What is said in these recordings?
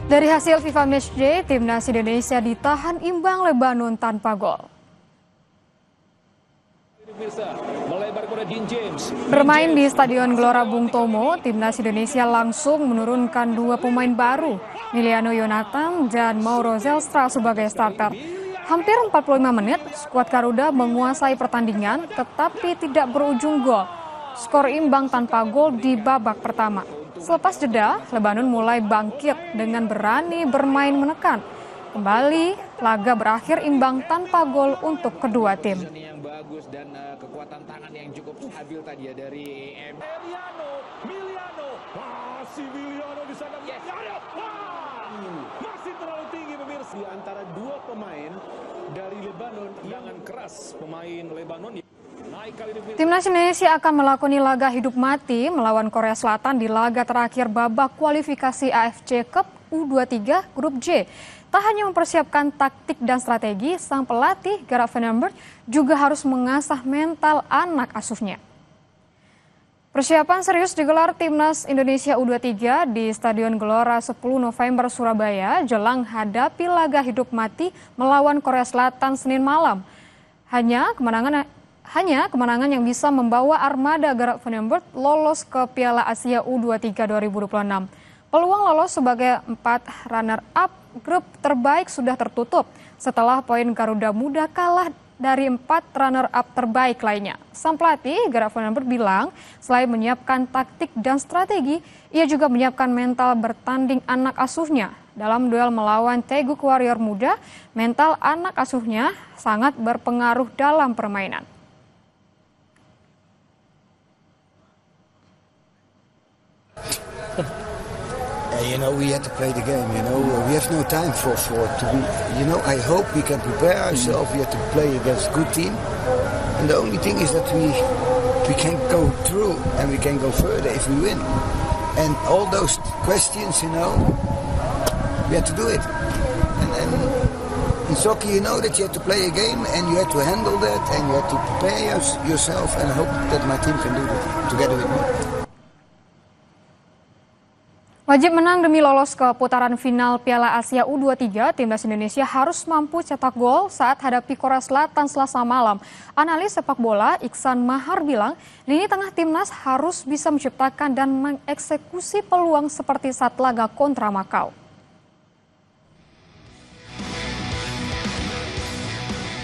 Dari hasil FIFA Matchday, timnas Indonesia ditahan imbang Lebanon tanpa gol. Bermain di Stadion Gelora Bung Tomo, timnas Indonesia langsung menurunkan dua pemain baru, Miliano Yonatan dan Mauro Zelstra sebagai starter. Hampir 45 menit, skuad Garuda menguasai pertandingan tetapi tidak berujung gol. Skor imbang tanpa gol di babak pertama. Selepas jeda, Lebanon mulai bangkit dengan berani bermain menekan. Kembali, laga berakhir imbang tanpa gol untuk kedua tim. Yang bagus dan kekuatan tangan yang cukup stabil tadi ya dari Miliano di sana. Masih terlalu tinggi pemirsa. Di antara dua pemain dari Lebanon yang keras, pemain Lebanon. Timnas Indonesia akan melakoni laga hidup mati melawan Korea Selatan di laga terakhir babak kualifikasi AFC Cup U23 Grup J. Tak hanya mempersiapkan taktik dan strategi, sang pelatih Gerard Van den Berg juga harus mengasah mental anak asuhnya. Persiapan serius digelar Timnas Indonesia U23 di Stadion Gelora 10 November Surabaya jelang hadapi laga hidup mati melawan Korea Selatan Senin malam. Hanya kemenangan yang bisa membawa armada Gerard Van den Berg lolos ke Piala Asia U23 2026. Peluang lolos sebagai 4 runner-up grup terbaik sudah tertutup setelah poin Garuda Muda kalah dari 4 runner-up terbaik lainnya. Sang pelatih Gerard Van den Berg bilang selain menyiapkan taktik dan strategi, ia juga menyiapkan mental bertanding anak asuhnya. Dalam duel melawan Taeguk Warrior Muda, mental anak asuhnya sangat berpengaruh dalam permainan. We have to play the game, we have no time for to be, I hope we can prepare ourselves. We have to play against a good team. And the only thing is that we can go through and we can go further if we win. And all those questions, we have to do it. And in soccer, that you have to play a game and you have to handle that and you have to prepare yourself, and I hope that my team can do that together with me. Wajib menang demi lolos ke putaran final Piala Asia U23, timnas Indonesia harus mampu cetak gol saat hadapi Korea Selatan Selasa malam. Analis sepak bola Iksan Mahar bilang, lini tengah timnas harus bisa menciptakan dan mengeksekusi peluang seperti saat laga kontra Makau.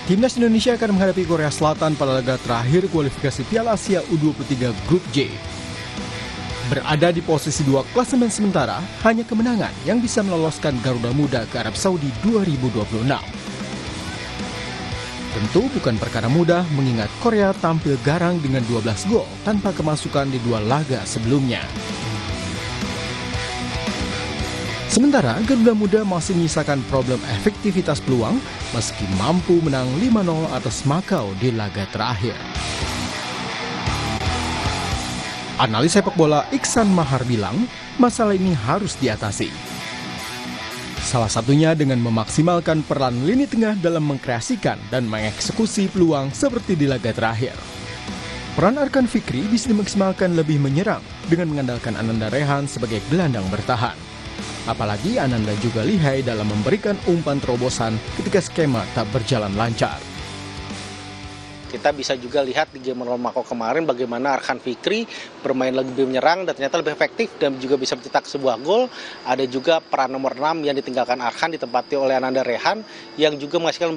Timnas Indonesia akan menghadapi Korea Selatan pada laga terakhir kualifikasi Piala Asia U23 Grup J. Berada di posisi 2 klasemen sementara, hanya kemenangan yang bisa meloloskan Garuda Muda ke Arab Saudi 2026. Tentu bukan perkara mudah mengingat Korea tampil garang dengan 12 gol tanpa kemasukan di 2 laga sebelumnya. Sementara Garuda Muda masih menyisakan problem efektivitas peluang meski mampu menang 5-0 atas Makau di laga terakhir. Analis sepak bola Iksan Mahar bilang, masalah ini harus diatasi. Salah satunya dengan memaksimalkan peran lini tengah dalam mengkreasikan dan mengeksekusi peluang seperti di laga terakhir. Peran Arkan Fikri bisa dimaksimalkan lebih menyerang dengan mengandalkan Ananda Rehan sebagai gelandang bertahan. Apalagi Ananda juga lihai dalam memberikan umpan terobosan ketika skema tak berjalan lancar. Kita bisa juga lihat di game melawan Makau kemarin bagaimana Arkan Fikri bermain lebih menyerang dan ternyata lebih efektif dan juga bisa mencetak sebuah gol. Ada juga peran nomor 6 yang ditinggalkan Arkan ditempati oleh Ananda Rehan yang juga menghasilkan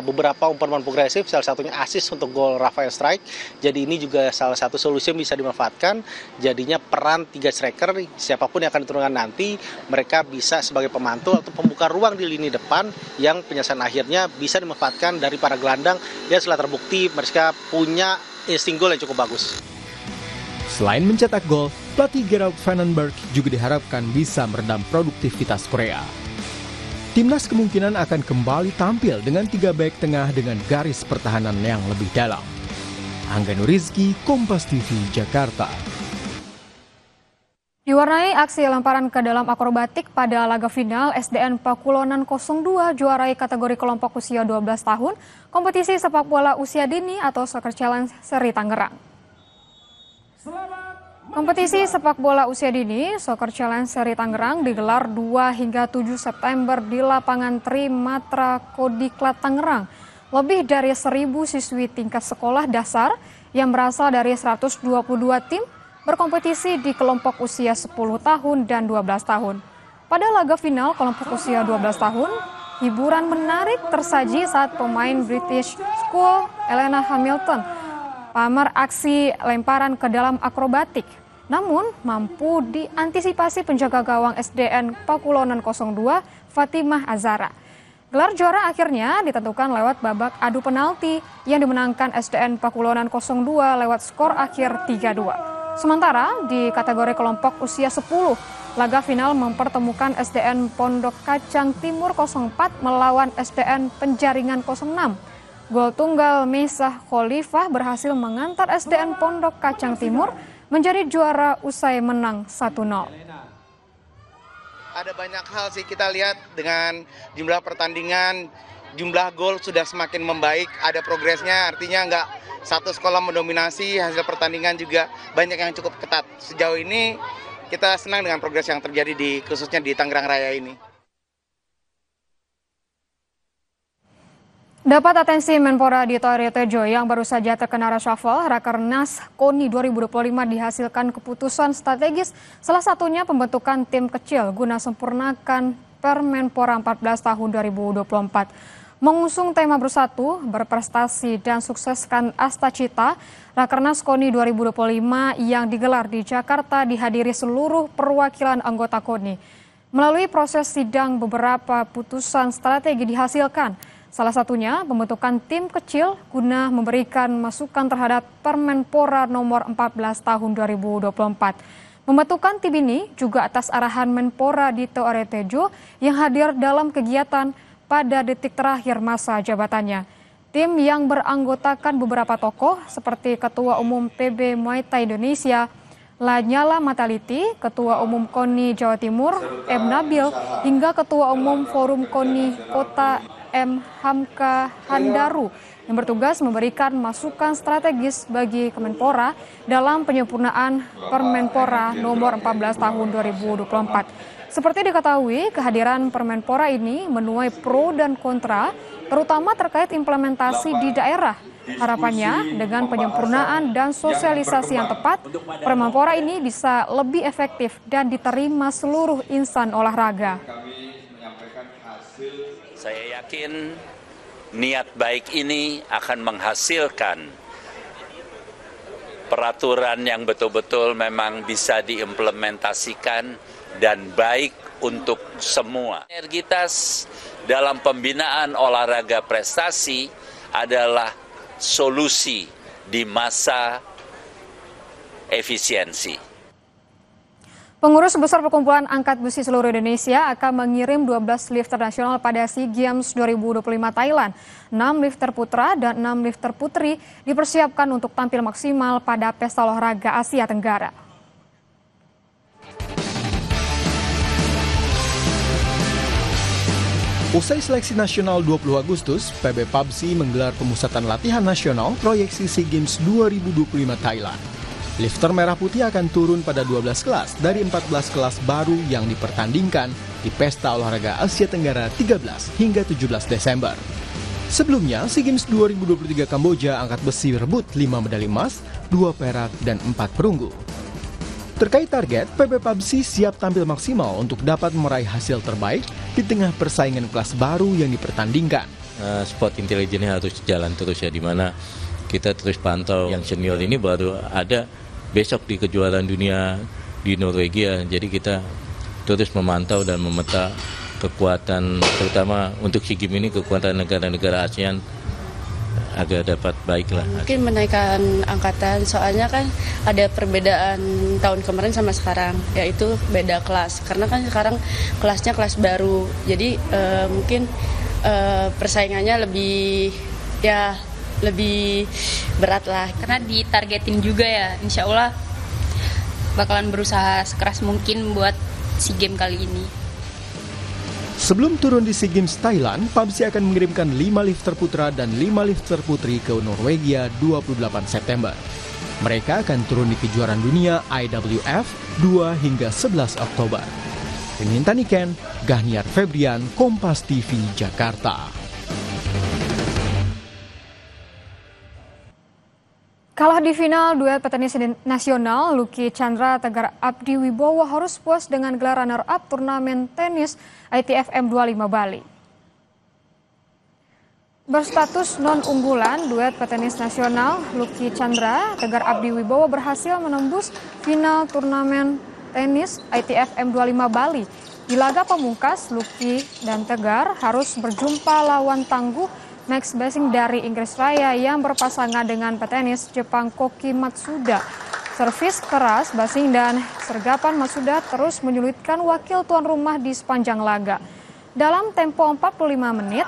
beberapa umpan progresif, salah satunya assist untuk gol Rafael Strike. Jadi ini juga salah satu solusi yang bisa dimanfaatkan. Jadinya peran 3 striker siapapun yang akan diturunkan nanti, mereka bisa sebagai pemantul atau pembuka ruang di lini depan yang penyelesaian akhirnya bisa dimanfaatkan dari para gelandang yang setelah terbukti mereka punya insting gol yang cukup bagus. Selain mencetak gol, pelatih Gerard Van den Berg juga diharapkan bisa meredam produktivitas Korea. Timnas kemungkinan akan kembali tampil dengan 3 bek tengah dengan garis pertahanan yang lebih dalam. Angga Nurizki, Kompas TV, Jakarta. Diwarnai aksi lemparan ke dalam akrobatik pada laga final SDN Pakulonan 02 juarai kategori kelompok usia 12 tahun, kompetisi sepak bola usia dini atau Soccer Challenge Seri Tangerang. Selamat Kompetisi sepak bola usia dini Soccer Challenge Seri Tangerang digelar 2 hingga 7 September di lapangan Trimatra Kodiklat Tangerang. Lebih dari 1.000 siswi tingkat sekolah dasar yang berasal dari 122 tim berkompetisi di kelompok usia 10 tahun dan 12 tahun. Pada laga final kelompok usia 12 tahun, hiburan menarik tersaji saat pemain British School Elena Hamilton pamer aksi lemparan ke dalam akrobatik. Namun, mampu diantisipasi penjaga gawang SDN Pakulonan 02, Fatimah Azara. Gelar juara akhirnya ditentukan lewat babak adu penalti yang dimenangkan SDN Pakulonan 02 lewat skor akhir 3-2. Sementara di kategori kelompok usia 10, laga final mempertemukan SDN Pondok Kacang Timur 04 melawan SDN Penjaringan 06. Gol tunggal Mesah Khalifah berhasil mengantar SDN Pondok Kacang Timur menjadi juara usai menang 1-0. Ada banyak hal sih kita lihat dengan jumlah pertandingan, jumlah gol sudah semakin membaik, ada progresnya, artinya nggak satu sekolah mendominasi, hasil pertandingan juga banyak yang cukup ketat. Sejauh ini kita senang dengan progres yang terjadi khususnya di Tangerang Raya ini. Dapat atensi Menpora Dito Aryo Tejo yang baru saja terkena reshuffle, Rakernas KONI 2025 dihasilkan keputusan strategis, salah satunya pembentukan tim kecil guna sempurnakan Permenpora 14 tahun 2024. Mengusung tema bersatu, berprestasi, dan sukseskan Asta Cita, Rakernas KONI 2025 yang digelar di Jakarta dihadiri seluruh perwakilan anggota KONI. Melalui proses sidang, beberapa putusan strategi dihasilkan. Salah satunya pembentukan tim kecil guna memberikan masukan terhadap Permenpora nomor 14 tahun 2024. Pembentukan tim ini juga atas arahan Menpora Dito Aryo Tejo yang hadir dalam kegiatan pada detik terakhir masa jabatannya. Tim yang beranggotakan beberapa tokoh seperti Ketua Umum PB Muay Thai Indonesia, Lanyala Mataliti, Ketua Umum KONI Jawa Timur, M. Nabil, hingga Ketua Umum Forum KONI Kota M. Hamka Handaru yang bertugas memberikan masukan strategis bagi Kemenpora dalam penyempurnaan Permenpora nomor 14 tahun 2024. Seperti diketahui, kehadiran Permenpora ini menuai pro dan kontra, terutama terkait implementasi di daerah. Harapannya dengan penyempurnaan dan sosialisasi yang tepat, Permenpora ini bisa lebih efektif dan diterima seluruh insan olahraga. Saya yakin niat baik ini akan menghasilkan peraturan yang betul-betul memang bisa diimplementasikan dan baik untuk semua. Sinergitas dalam pembinaan olahraga prestasi adalah solusi di masa efisiensi. Pengurus Besar Perkumpulan Angkat Besi Seluruh Indonesia akan mengirim 12 lifter nasional pada SEA Games 2025 Thailand. 6 lifter putra dan 6 lifter putri dipersiapkan untuk tampil maksimal pada Pesta Olahraga Asia Tenggara. Usai seleksi nasional 20 Agustus, PB PABSI menggelar pemusatan latihan nasional proyeksi SEA Games 2025 Thailand. Lifter merah putih akan turun pada 12 kelas dari 14 kelas baru yang dipertandingkan di Pesta Olahraga Asia Tenggara 13 hingga 17 Desember. Sebelumnya, SEA Games 2023 Kamboja angkat besi rebut 5 medali emas, 2 perak, dan 4 perunggu. Terkait target, PB PABSI siap tampil maksimal untuk dapat meraih hasil terbaik di tengah persaingan kelas baru yang dipertandingkan. Sport intelijennya harus jalan terus ya, di mana kita terus pantau yang senior ini baru ada besok di kejuaraan dunia di Norwegia. Jadi kita terus memantau dan memeta kekuatan, terutama untuk SEA Games ini kekuatan negara-negara ASEAN agar dapat baiklah. Mungkin menaikkan angkatan, soalnya kan ada perbedaan tahun kemarin sama sekarang, yaitu beda kelas. Karena kan sekarang kelasnya kelas baru, jadi mungkin persaingannya lebih berat lah. Karena ditargetin juga ya, insya Allah bakalan berusaha sekeras mungkin buat SEA Games kali ini. Sebelum turun di SEA Games Thailand, PABSI akan mengirimkan 5 lifter putra dan 5 lifter putri ke Norwegia 28 September. Mereka akan turun di kejuaraan dunia IWF 2 hingga 11 Oktober. Rinita Niken, Gahniar Febrian, Kompas TV, Jakarta. Kalah di final duet petenis nasional Lucky Chandra Tegar Abdi Wibowo harus puas dengan gelar runner-up turnamen tenis ITF M25 Bali. Berstatus non-unggulan, duet petenis nasional Lucky Chandra Tegar Abdi Wibowo berhasil menembus final turnamen tenis ITF M25 Bali. Di laga pamungkas, Lucky dan Tegar harus berjumpa lawan tangguh Max Bassing dari Inggris Raya yang berpasangan dengan petenis Jepang Koki Matsuda. Servis keras Bassing dan sergapan Matsuda terus menyulitkan wakil tuan rumah di sepanjang laga. Dalam tempo 45 menit,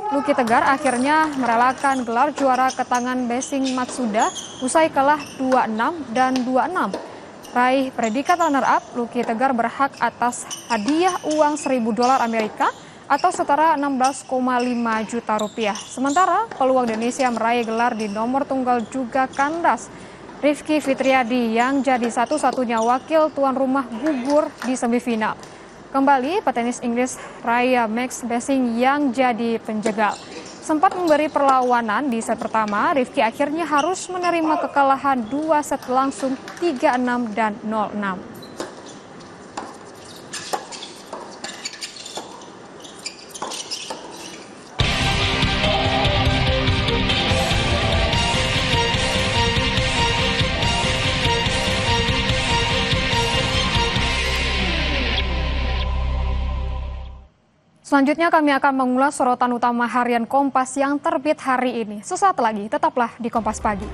Lucky Tegar akhirnya merelakan gelar juara ke tangan Bassing Matsuda usai kalah 2-6 dan 2-6. Raih predikat runner-up, Lucky Tegar berhak atas hadiah uang $1.000 Amerika atau setara 16,5 juta rupiah. Sementara peluang Indonesia meraih gelar di nomor tunggal juga kandas. Rifki Fitriadi yang jadi satu-satunya wakil tuan rumah gugur di semifinal. Kembali petenis Inggris Raya Max Bassing yang jadi penjegal. Sempat memberi perlawanan di set pertama, Rifki akhirnya harus menerima kekalahan 2 set langsung 3-6 dan 0-6. Selanjutnya kami akan mengulas sorotan utama harian Kompas yang terbit hari ini. Sesaat lagi, tetaplah di Kompas Pagi.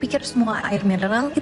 Pikir semua air mineral